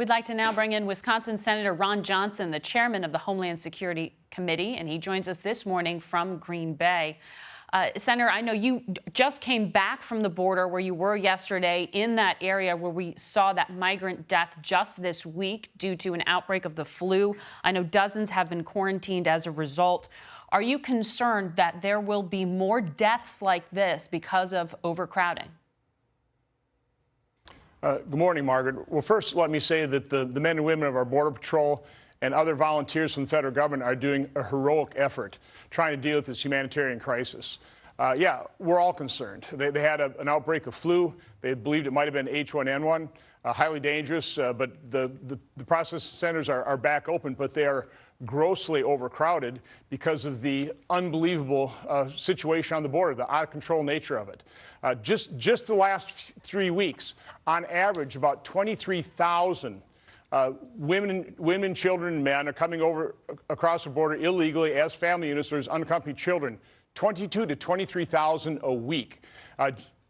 We'd like to now bring in Wisconsin Senator Ron Johnson, the chairman of the Homeland Security Committee, and he joins us this morning from Green Bay. Senator, I know you just came back from the border where you were yesterday in that area where we saw that migrant death just this week due to an outbreak of the flu. I know dozens have been quarantined as a result. Are you concerned that there will be more deaths like this because of overcrowding? Good morning, Margaret. Well, first, let me say that the men and women of our Border Patrol and other volunteers from the federal government are doing a heroic effort trying to deal with this humanitarian crisis. Yeah, we're all concerned. They had an outbreak of flu. They believed it might have been H1N1, highly dangerous, but the processing centers are back open, but they are grossly overcrowded because of the unbelievable situation on the border, the out-of-control nature of it. Just the last 3 weeks, on average, about 23,000 women, children, and men are coming over across the border illegally as family units or as unaccompanied children. 22 to 23,000 a week.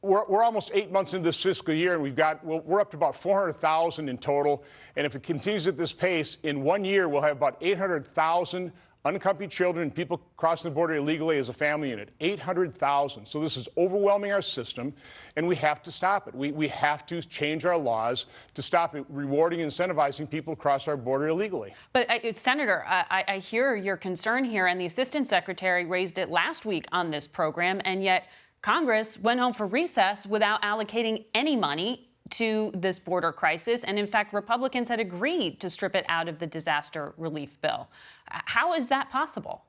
We're almost 8 months into this fiscal year, and we're up to about 400,000 in total. And if it continues at this pace, in 1 year we'll have about 800,000 unaccompanied children and people crossing the border illegally as a family unit. 800,000. So this is overwhelming our system, and we have to stop it. We have to change our laws to stop it, rewarding and incentivizing people to cross our border illegally. But, Senator, I hear your concern here, and the Assistant Secretary raised it last week on this program, and yet Congress went home for recess without allocating any money to this border crisis. And in fact, Republicans had agreed to strip it out of the disaster relief bill. How is that possible?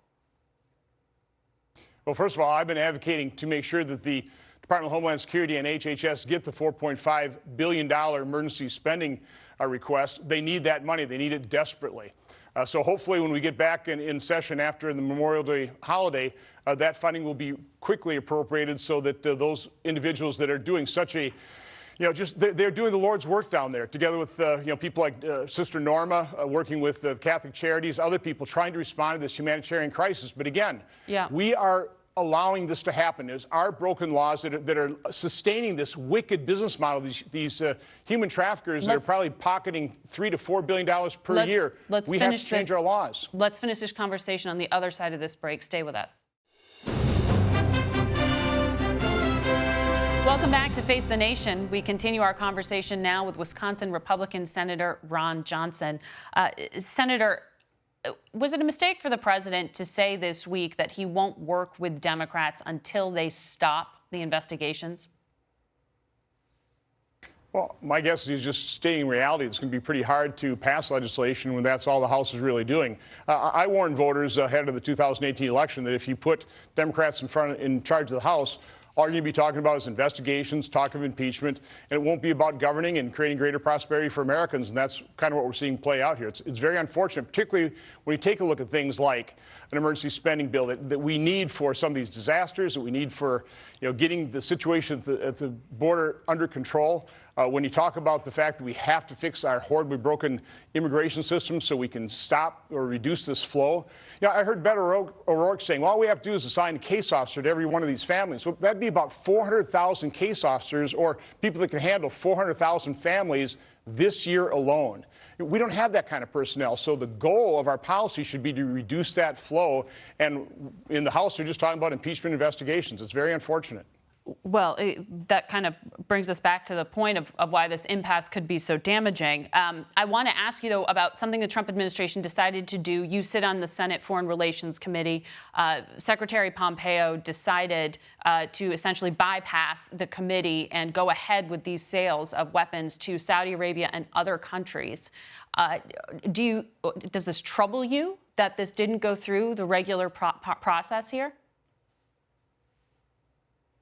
Well, first of all, I've been advocating to make sure that the Department of Homeland Security and HHS get the $4.5 billion emergency spending request. They need that money. They need it desperately. So hopefully when we get back in session after the Memorial Day holiday, that funding will be quickly appropriated so that those individuals that are doing such a they're doing the Lord's work down there, together with people like Sister Norma, working with the Catholic Charities, other people trying to respond to this humanitarian crisis. But again, we are allowing this to happen. There's our broken laws that are sustaining this wicked business model. These human traffickers that are probably pocketing $3 to $4 billion per year. We have to change our laws. Let's finish this conversation on the other side of this break. Stay with us. Welcome back to Face the Nation. We continue our conversation now with Wisconsin Republican Senator Ron Johnson. Senator, was it a mistake for the president to say this week that he won't work with Democrats until they stop the investigations? Well, my guess is he's just stating reality. It's going to be pretty hard to pass legislation when that's all the House is really doing. I warned voters ahead of the 2018 election that if you put Democrats in charge of the House, all you're going to be talking about is investigations, talk of impeachment, and it won't be about governing and creating greater prosperity for Americans. And that's kind of what we're seeing play out here. It's very unfortunate, particularly when you take a look at things like an emergency spending bill that we need for some of these disasters, that we need for getting the situation at the border under control. When you talk about the fact that we have to fix our horribly broken immigration system so we can stop or reduce this flow. I heard Beto O'Rourke saying, well, all we have to do is assign a case officer to every one of these families. Well, that'd be about 400,000 case officers or people that can handle 400,000 families this year alone. We don't have that kind of personnel. So the goal of our policy should be to reduce that flow. And in the House, they're just talking about impeachment investigations. It's very unfortunate. Well, that kind of brings us back to the point of why this impasse could be so damaging. I want to ask you, though, about something the Trump administration decided to do. You sit on the Senate Foreign Relations Committee. Secretary Pompeo decided to essentially bypass the committee and go ahead with these sales of weapons to Saudi Arabia and other countries. Does this trouble you that this didn't go through the regular process here?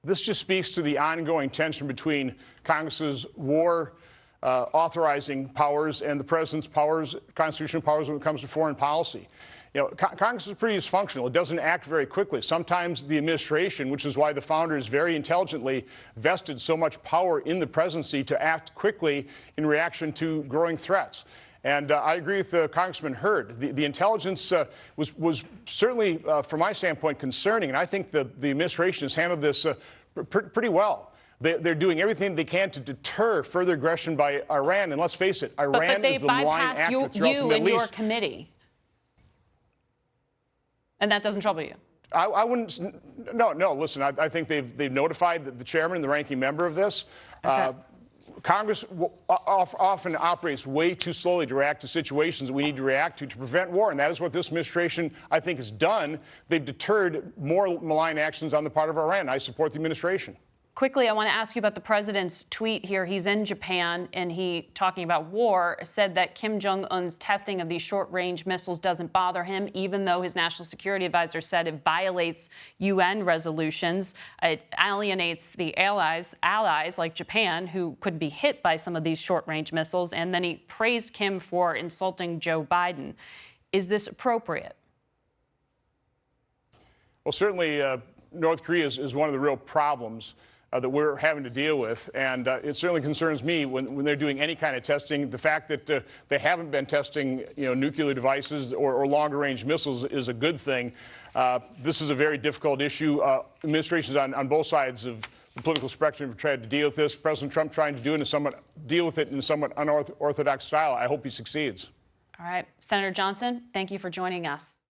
This just speaks to the ongoing tension between Congress's war authorizing powers and the president's powers, constitutional powers when it comes to foreign policy. Congress is pretty dysfunctional. It doesn't act very quickly. Sometimes the administration, which is why the founders very intelligently vested so much power in the presidency to act quickly in reaction to growing threats. And I agree with Congressman Hurd. The intelligence was certainly, from my standpoint, concerning. And I think the administration has handled this pretty well. They're doing everything they can to deter further aggression by Iran. And let's face it, Iran is the malign actor throughout the Middle and your East. committee. And that doesn't trouble you? I wouldn't. No. Listen, I think they've notified the chairman and the ranking member of this. Okay. Congress often operates way too slowly to react to situations that we need to react to prevent war, and that is what this administration, I think, has done. They've deterred more malign actions on the part of Iran. I support the administration. Quickly, I want to ask you about the president's tweet here. He's in Japan, and he, talking about war, said that Kim Jong-un's testing of these short-range missiles doesn't bother him, even though his national security advisor said it violates UN resolutions. It alienates the allies like Japan, who could be hit by some of these short-range missiles. And then he praised Kim for insulting Joe Biden. Is this appropriate? Well, certainly North Korea is one of the real problems that we're having to deal with. And it certainly concerns me when they're doing any kind of testing. The fact that they haven't been testing, nuclear devices or longer range missiles is a good thing. This is a very difficult issue. Administrations on both sides of the political spectrum have tried to deal with this. President Trump trying to deal with it in a somewhat unorthodox style. I hope he succeeds. All right. Senator Johnson, thank you for joining us.